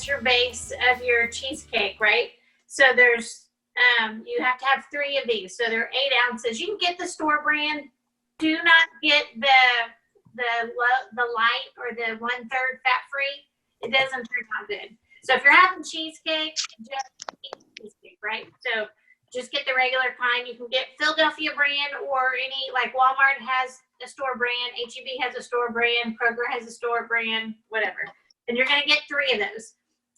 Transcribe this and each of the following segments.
that's your base of your cheesecake, right? So there's, you have to have 3 of these. So they're 8 ounces. You can get the store brand. Do not get the light or the 1/3 fat free. It doesn't turn out good. So if you're having cheesecake, just eat cheesecake, right? So just get the regular kind. You can get Philadelphia brand or any, like Walmart has a store brand, H-E-B has a store brand, Kroger has a store brand, whatever. And you're going to get 3 of those.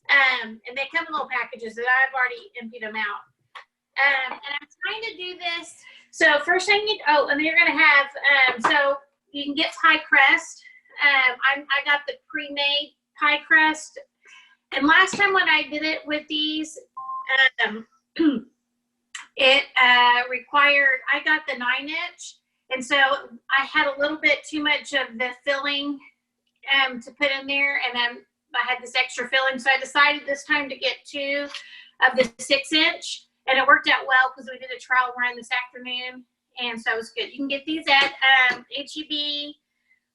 And they come in little packages that I've already emptied them out. And I'm trying to do this. So first thing and then you're going to have, so you can get pie crust. I got the pre-made pie crust. And last time when I did it with these, it required, I got the 9-inch. And so I had a little bit too much of the filling to put in there. And then I had this extra filling. So I decided this time to get 2 of the 6-inch. And it worked out well because we did a trial run this afternoon. And so it was good. You can get these at H-E-B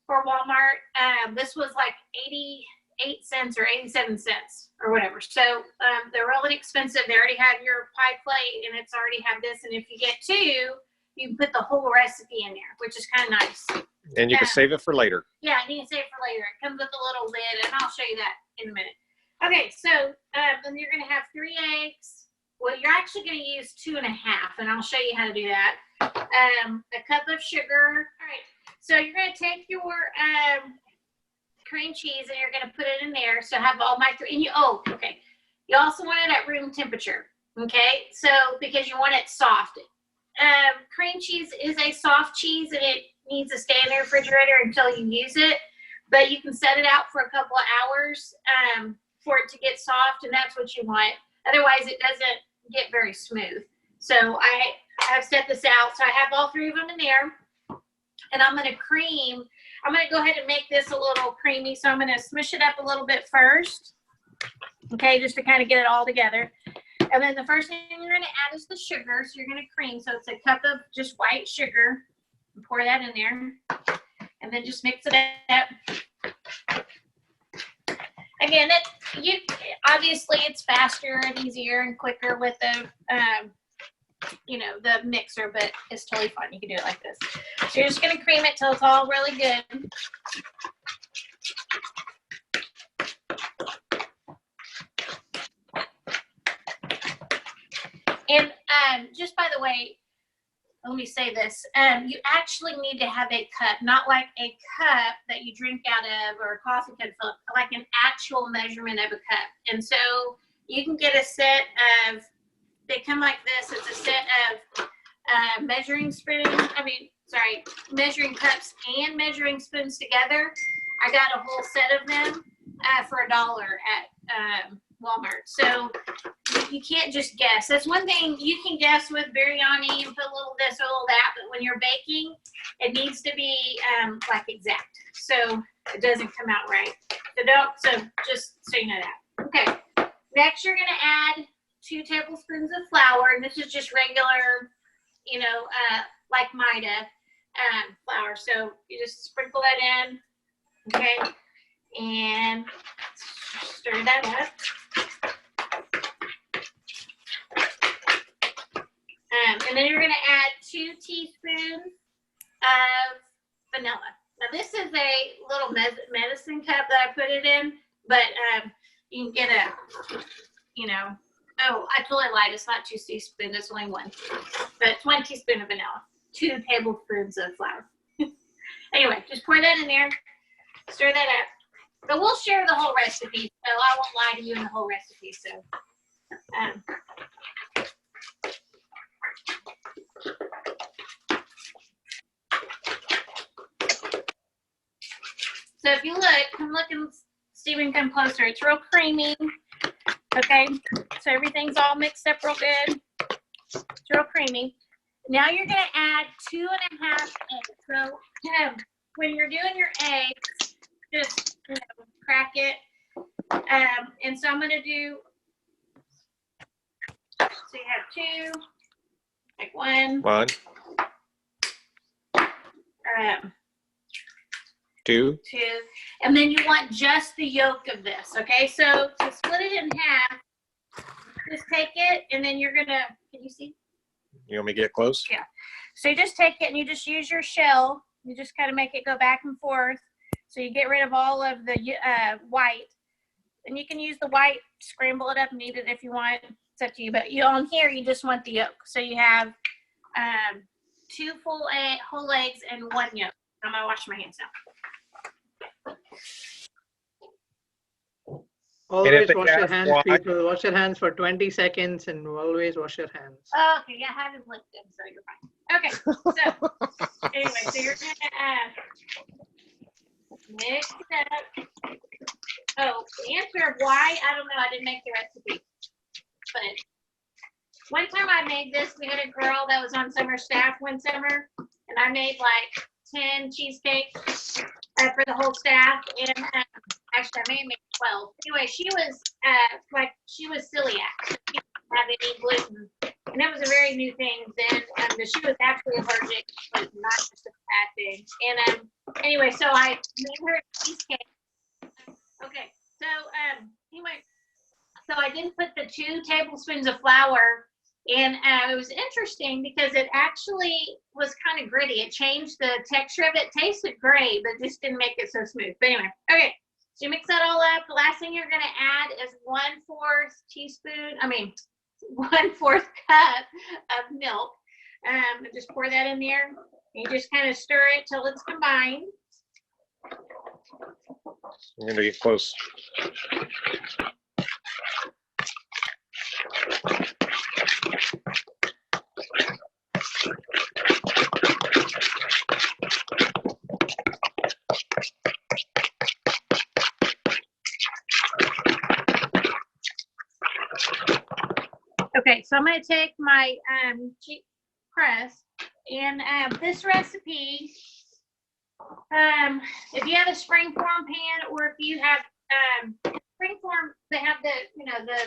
or Walmart. This was like 88 cents or 87 cents or whatever. So they're really expensive. They already have your pie plate and it's already have this. And if you get 2, you can put the whole recipe in there, which is kind of nice. And you can save it for later. Yeah, you can save it for later. It comes with a little lid, and I'll show you that in a minute. Okay, so then you're going to have 3 eggs. Well, you're actually going to use 2.5, and I'll show you how to do that. A cup of sugar. All right, so you're going to take your cream cheese, and you're going to put it in there. So have all my 3, and you also want it at room temperature, okay? So because you want it soft. Cream cheese is a soft cheese, and it needs to stay in the refrigerator until you use it. But you can set it out for a couple of hours for it to get soft, and that's what you want. Otherwise, it doesn't get very smooth. So I have set this out. So I have all 3 of them in there, and I'm going to go ahead and make this a little creamy. So I'm going to smush it up a little bit first, okay, just to kind of get it all together. And then the first thing you're going to add is the sugar. So you're going to cream. So it's a cup of just white sugar. Pour that in there. And then just mix it up. Again, obviously it's faster and easier and quicker with the the mixer, but it's totally fun. You can do it like this. So you're just going to cream it till it's all really good. And just by the way, let me say this. You actually need to have a cup, not like a cup that you drink out of or a coffee cup, like an actual measurement of a cup. And so you can get a set of, they come like this. It's a set of measuring cups and measuring spoons together. I got a whole set of them for $1 at Walmart. So you can't just guess. That's one thing you can guess with biryani and put a little this or a little that, but when you're baking, it needs to be like exact. So it doesn't come out right. So just so you know that. Okay. Next, you're going to add 2 tablespoons of flour, and this is just regular, like Maida flour. So you just sprinkle that in, okay, and stir that up. And then you're going to add 2 teaspoons of vanilla. Now, this is a little medicine cup that I put it in, but you can get I totally lied. It's not 2 teaspoons. It's only 1. But it's 1 teaspoon of vanilla, 2 tablespoons of flour. Anyway, just pour that in there. Stir that up. But we'll share the whole recipe, so I won't lie to you in the whole recipe. So, so if you look, Stephen, come closer. It's real creamy. Okay, so everything's all mixed up real good. It's real creamy. Now you're going to add 2.5 eggs. So when you're doing your eggs, just crack it. And so I'm going to do. So you have 2, like 1. 1. 2. And then you want just the yolk of this, okay? So to split it in half, just take it, and then you're gonna, can you see? You want me to get close? Yeah. So you just take it and you just use your shell. You just kind of make it go back and forth. So you get rid of all of the white. And you can use the white, scramble it up and eat it if you want. It's up to you. But on here, you just want the yolk. So you have 2 whole eggs and 1 yolk. I'm going to wash my hands now. Always wash your hands, people. Wash your hands for 20 seconds and always wash your hands. Okay, yeah, I haven't licked them, so you're fine. Okay, so anyway, so you're going to mix it up. Oh, the answer of why, I don't know. I didn't make the recipe. But one time I made this, we had a girl that was on summer staff one summer, and I made like 10 cheesecakes for the whole staff, and actually I may have made 12. Anyway, she was celiac. She didn't have any gluten, and that was a very new thing then. She was actually allergic, but not just a bad thing. And anyway, so I made her a cheesecake. Okay, so anyway, so I didn't put the 2 tablespoons of flour. And it was interesting because it actually was kind of gritty. It changed the texture of it. Tasted great, but just didn't make it so smooth. But anyway, okay. So you mix that all up. The last thing you're going to add is 1/4 cup of milk. And just pour that in there. You just kind of stir it till it's combined. I'm going to get close. Okay, so I'm going to take my press, and this recipe, if you have a springform pan, or if you have springform, they have the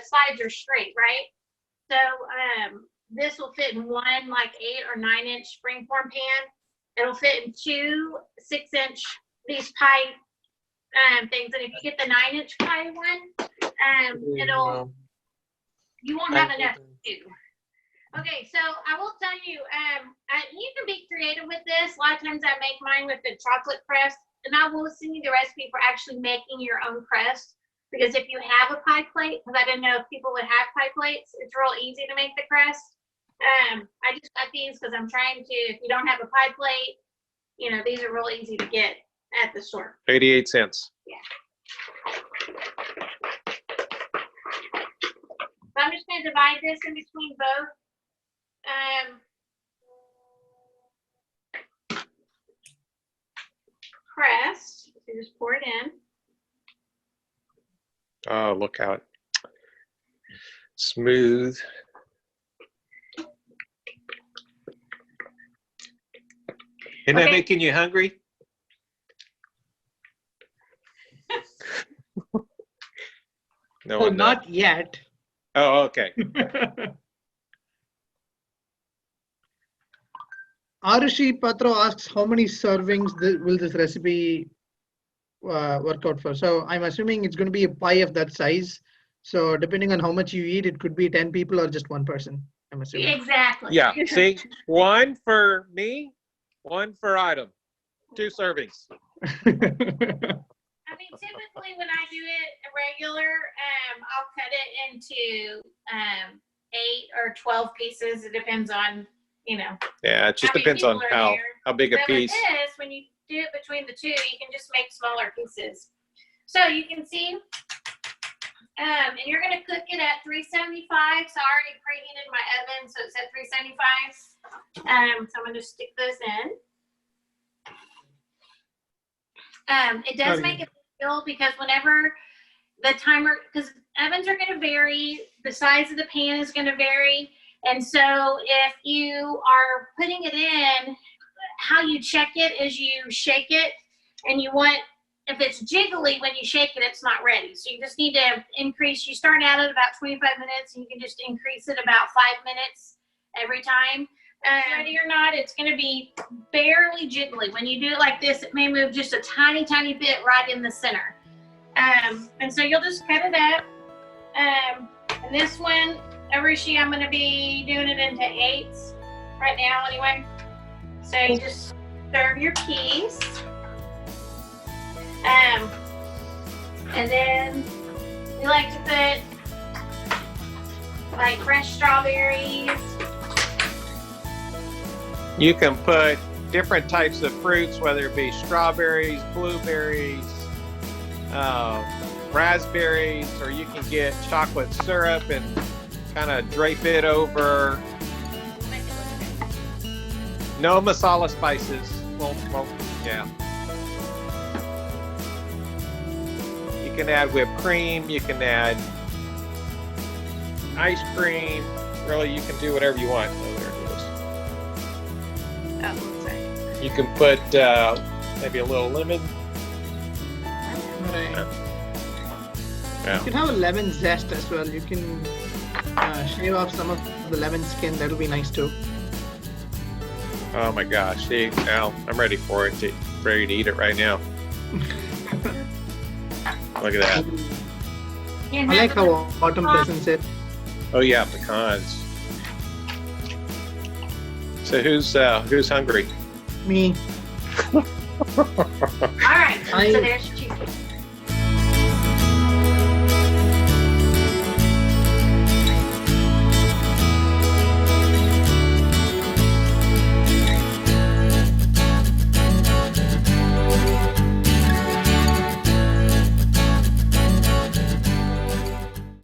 sides are straight, right? So this will fit in one like 8 or 9 inch springform pan. It'll fit in 2 6-inch these pie things, and if you get the 9-inch pie one, you won't have enough to do. Okay, so I will tell you, you can be creative with this. A lot of times I make mine with the chocolate crust, and I will send you the recipe for actually making your own crust. Because if you have a pie plate, because I didn't know if people would have pie plates, it's real easy to make the crust. I just got these because I'm trying to, if you don't have a pie plate, these are real easy to get at the store. 88 cents. Yeah. So I'm just going to divide this in between both. Crust. So just pour it in. Oh, look out. Smooth. Isn't that making you hungry? No, oh, not yet. Oh, okay. Arushi Patro asks how many servings will this recipe work out for? So I'm assuming it's going to be a pie of that size. So depending on how much you eat, it could be 10 people or just 1 person, I'm assuming. Exactly. Yeah. See, 1 for me, 1 for Item. 2 servings. I mean, typically when I do it regular, I'll cut it into 8 or 12 pieces. It depends on, Yeah, it just depends on how big a piece. With this, when you do it between the 2, you can just make smaller pieces. So you can see, and you're going to cook it at 375. So I already preheated my oven, so it's at 375. So I'm going to stick this in. It does make it feel, because whenever the timer, because ovens are going to vary, the size of the pan is going to vary. And so if you are putting it in, how you check it is you shake it, and if it's jiggly when you shake it, it's not ready. So you just need to increase. You start out at about 25 minutes, and you can just increase it about 5 minutes every time. ready or not, it's going to be barely jiggly. When you do it like this, it may move just a tiny, tiny bit right in the center. And so you'll just cut it up. And this one, Arushi, I'm going to be doing it into 8s right now anyway. So you just serve your piece. And then we like to put like fresh strawberries. You can put different types of fruits, whether it be strawberries, blueberries, raspberries, or you can get chocolate syrup and kind of drape it over. No masala spices. Well, yeah. You can add whipped cream. You can add ice cream. Really, you can do whatever you want. Oh, there it is. Oh, sorry. You can put maybe a little lemon. Right. Yeah. You can have a lemon zest as well. You can shave off some of the lemon skin. That'll be nice too. Oh my gosh! See, now I'm ready for it. Ready to eat it right now. Look at that. And I have like a how Autumn presents it. Oh yeah, pecans. So who's hungry? Me. All right. I- So there's your cheesecake.